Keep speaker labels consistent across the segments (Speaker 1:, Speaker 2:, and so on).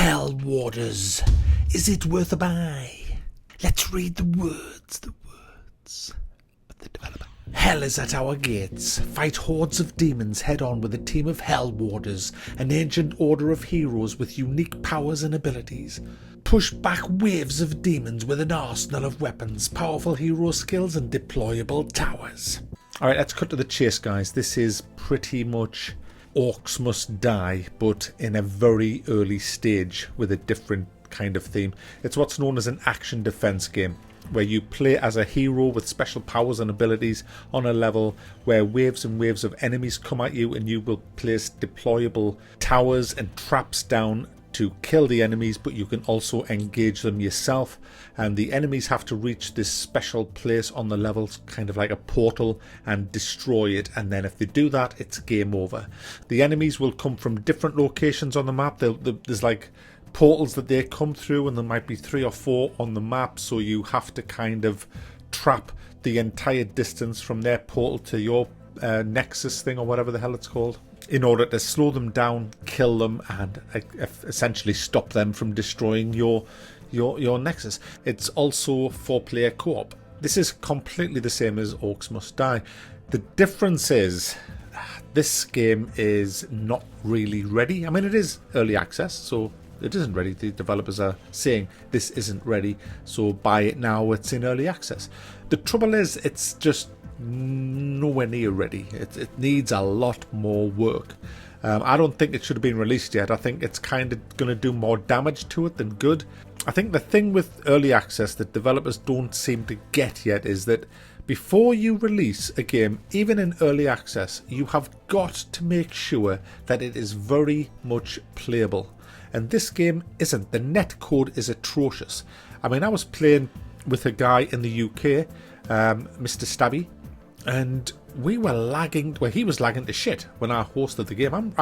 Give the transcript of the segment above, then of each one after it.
Speaker 1: Hell Warders, is it worth a buy? Let's read the words of the developer. Hell is at our gates. Fight hordes of demons head on with a team of Hell Warders, an ancient order of heroes with unique powers and abilities. Push back waves of demons with an arsenal of weapons, powerful hero skills and deployable towers. Alright, let's cut to the chase, guys. This is pretty much Orcs Must Die, but in a very early stage with a different kind of theme. It's what's known as an action defense game, where you play as a hero with special powers and abilities on a level where waves and waves of enemies come at you, and you will place deployable towers and traps down to kill the enemies, but you can also engage them yourself, and the enemies have to reach this special place on the level, kind of like a portal, and destroy it, and then if they do that, it's game over. The enemies will come from different locations on the map. There's like portals that they come through, and there might be 3 or 4 on the map, so you have to kind of trap the entire distance from their portal to your nexus thing, or whatever the hell it's called, in order to slow them down, kill them, and essentially stop them from destroying your nexus. It's also 4-player co-op. This is completely the same as Orcs Must Die. The difference is this game is not really ready. I mean, it is early access, so it isn't ready. The developers are saying this isn't ready, so buy it now, it's in early access. The trouble is, it's just nowhere near ready. It needs a lot more work. I don't think it should have been released yet. I think it's kind of going to do more damage to it than good. I think the thing with early access that developers don't seem to get yet is that before you release a game, even in early access, you have got to make sure that it is very much playable. And this game isn't. The netcode is atrocious. I mean, I was playing with a guy in the UK, Mr. Stabby, and we were lagging. Well, he was lagging to shit when I hosted the game.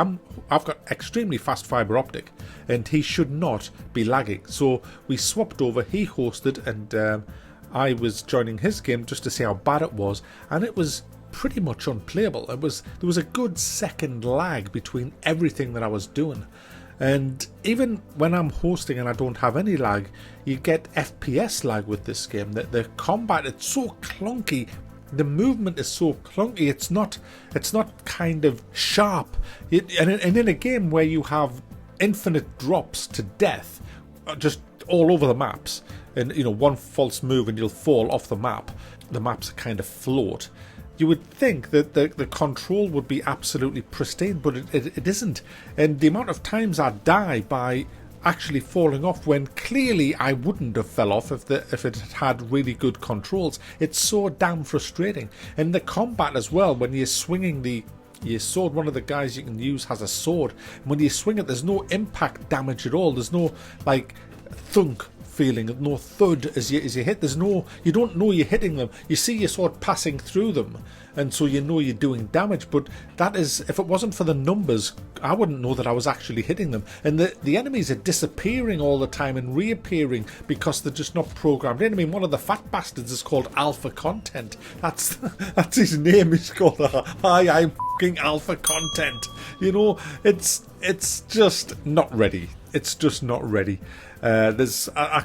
Speaker 1: I've got extremely fast fibre optic, and he should not be lagging. So we swapped over. He hosted, and I was joining his game just to see how bad it was, and it was pretty much unplayable. There was a good second lag between everything that I was doing. And even when I'm hosting and I don't have any lag, you get FPS lag with this game. The combat, it's so clunky. The movement is so clunky. It's not kind of sharp. And in a game where you have infinite drops to death, just all over the maps, and one false move and you'll fall off the map. The maps kind of float. You would think that the control would be absolutely pristine, but it isn't. And the amount of times I die by actually falling off, when clearly I wouldn't have fell off if it had really good controls. It's so damn frustrating. And the combat as well, when you're swinging your sword, one of the guys you can use has a sword. And when you swing it, there's no impact damage at all. There's no like thunk feeling, no thud as you hit. You don't know you're hitting them. You see your sword passing through them, and so you know you're doing damage. But that is, if it wasn't for the numbers, I wouldn't know that I was actually hitting them. And the enemies are disappearing all the time and reappearing because they're just not programmed in. I mean, one of the fat bastards is called Alpha Content. That's his name. He's called Hi, I'm fucking Alpha Content. It's just not ready. It's just not ready. I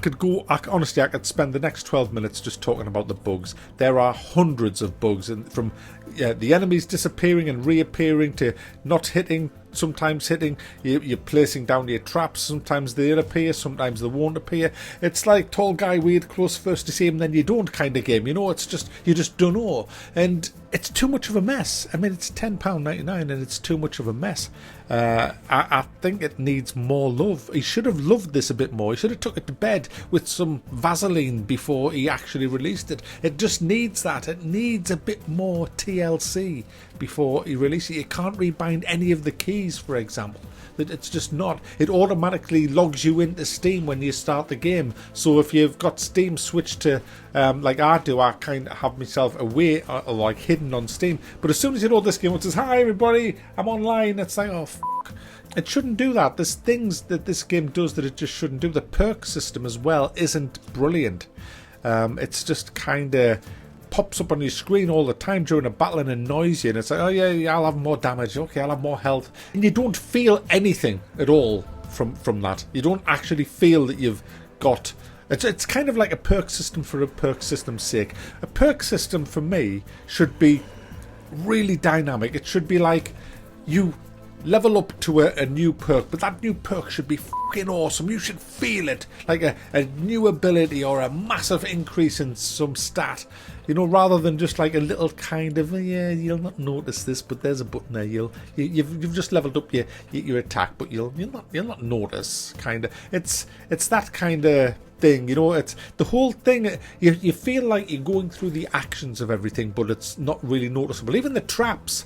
Speaker 1: could spend the next 12 minutes just talking about the bugs. There are hundreds of bugs, and from the enemies disappearing and reappearing to not hitting, sometimes hitting, you're placing down your traps, sometimes they'll appear, sometimes they won't appear. It's like tall guy weird close first to see him, then you don't kind of game. It's just, you just don't know. And it's too much of a mess. I mean, it's £10.99 and it's too much of a mess. I think it needs more love. He should have loved this a bit more. He should have took it to bed with some Vaseline before he actually released it. It just needs that. It needs a bit more TLC before he releases it. You can't rebind any of the keys, for example. It's just not. It automatically logs you into Steam when you start the game. So if you've got Steam switched to, like I do, I kind of have myself away or like hidden on Steam. But as soon as you load this game, it says, "Hi everybody, I'm online." It's like, oh fuck. It shouldn't do that. There's things that this game does that it just shouldn't do. The perk system as well isn't brilliant. It's just kind of pops up on your screen all the time during a battle and annoys you, and it's like, oh yeah, I'll have more damage, okay, I'll have more health, and you don't feel anything at all from that. You don't actually feel that you've got... It's kind of like a perk system for a perk system's sake. A perk system for me should be really dynamic. It should be like you level up to a new perk, but that new perk should be fucking awesome. You should feel it like a new ability or a massive increase in some stat, you know, rather than just like a little kind of, yeah, you'll not notice this, but there's a button there. You've just leveled up your attack, but you'll not notice. Kind of, it's that kind of thing, you know. It's the whole thing. You feel like you're going through the actions of everything, but it's not really noticeable. Even the traps.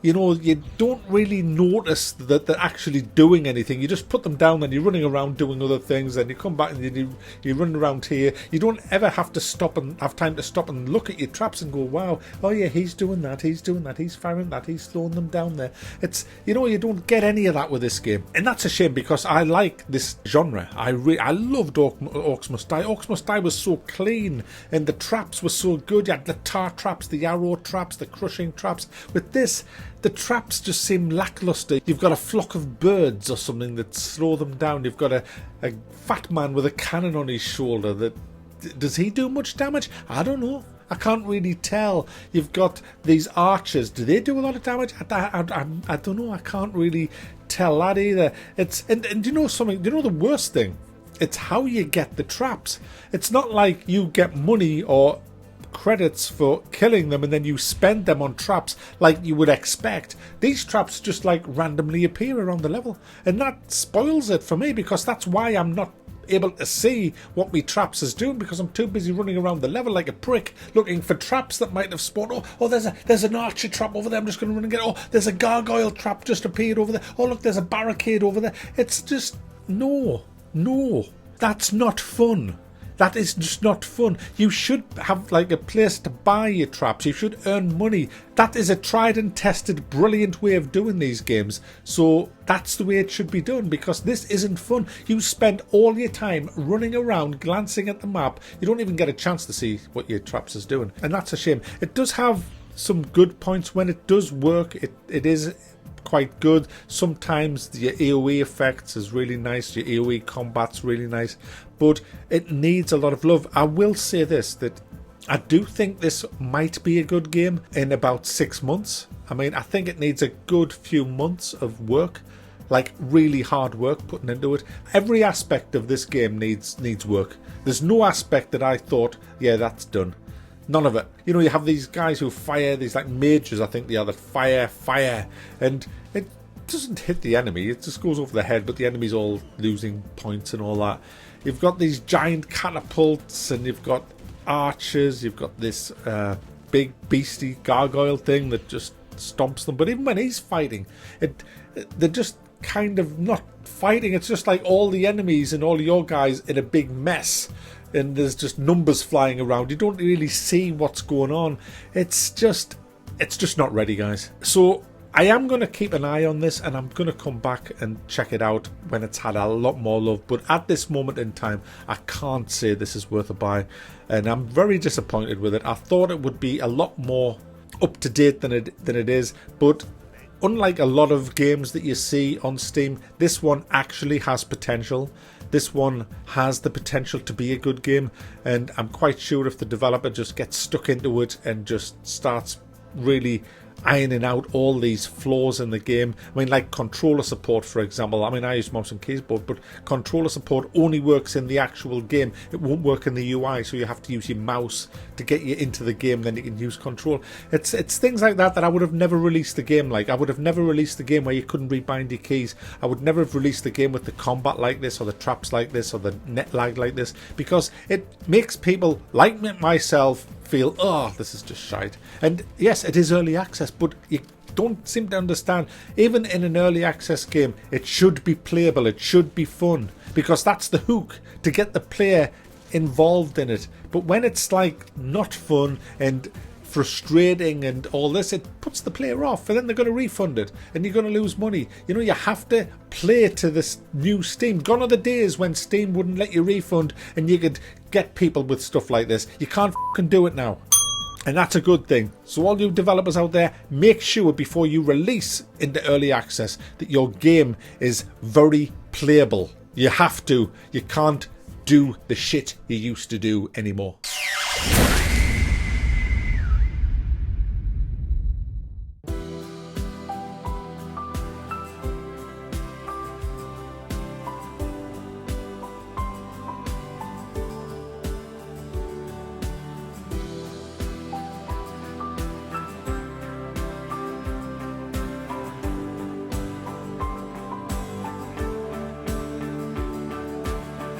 Speaker 1: You know, you don't really notice that they're actually doing anything. You just put them down and you're running around doing other things, and you come back and you run around here. You don't ever have to stop and have time to stop and look at your traps and go, wow, oh yeah, he's doing that, he's firing that, he's slowing them down there. It's, you know, you don't get any of that with this game. And that's a shame, because I like this genre. I loved Orcs Must Die. Orcs Must Die was so clean, and the traps were so good. You had the tar traps, the arrow traps, the crushing traps. With this, the traps just seem lackluster. You've got a flock of birds or something that slow them down. You've got a fat man with a cannon on his shoulder. Does he do much damage? I don't know. I can't really tell. You've got these archers. Do they do a lot of damage? I don't know. I can't really tell that either. And you know something? You know the worst thing? It's how you get the traps. It's not like you get money or credits for killing them and then you spend them on traps like you would expect. These traps just like randomly appear around the level, and that spoils it for me, because that's why I'm not able to see what me traps is doing, because I'm too busy running around the level like a prick looking for traps that might have spawned. Oh, there's an archer trap over there, I'm just going to run and get it. Oh, there's a gargoyle trap just appeared over there. Oh look, there's a barricade over there. It's just no, that's not fun. That is just not fun. You should have like a place to buy your traps. You should earn money. That is a tried and tested, brilliant way of doing these games. So that's the way it should be done, because this isn't fun. You spend all your time running around, glancing at the map. You don't even get a chance to see what your traps is doing. And that's a shame. It does have some good points when it does work. It is quite good. Sometimes your AoE effects is really nice, your AoE combat's really nice, but it needs a lot of love. I will say this, that I do think this might be a good game in about 6 months. I mean, I think it needs a good few months of work, like really hard work putting into it. Every aspect of this game needs work. There's no aspect that I thought, yeah, that's done. None of it. You know, you have these guys who fire, these like mages, I think they are, that fire, and it doesn't hit the enemy, it just goes over the head, but the enemy's all losing points and all that. You've got these giant catapults, and you've got archers, you've got this big beastie gargoyle thing that just stomps them, but even when he's fighting, they're just kind of not fighting. It's just like all the enemies and all your guys in a big mess, and there's just numbers flying around. You don't really see what's going on. It's just not ready, guys. So I am going to keep an eye on this, and I'm going to come back and check it out when it's had a lot more love. But at this moment in time, I can't say this is worth a buy, and I'm very disappointed with it. I thought it would be a lot more up to date than it is, but unlike a lot of games that you see on Steam, this one actually has potential. This one has the potential to be a good game, and I'm quite sure if the developer just gets stuck into it and just starts really ironing out all these flaws in the game. I mean, like controller support, for example. I mean, I use mouse and keyboard, but controller support only works in the actual game. It won't work in the UI, so you have to use your mouse to get you into the game, then you can use control. It's things like that I would have never released the game like. I would have never released the game where you couldn't rebind your keys. I would never have released the game with the combat like this, or the traps like this, or the net lag like this, because it makes people like myself feel, oh, this is just shite. And yes, it is early access, but you don't seem to understand, even in an early access game, it should be playable, it should be fun, because that's the hook, to get the player involved in it. But when it's like not fun and frustrating and all this, it puts the player off, and then they're going to refund it, and you're going to lose money. You know, you have to play to this new Steam. Gone are the days when Steam wouldn't let you refund and you could get people with stuff like this. You can't fucking do it now, and that's a good thing. So all you developers out there, make sure before you release into early access that your game is very playable. You have to. You can't do the shit you used to do anymore.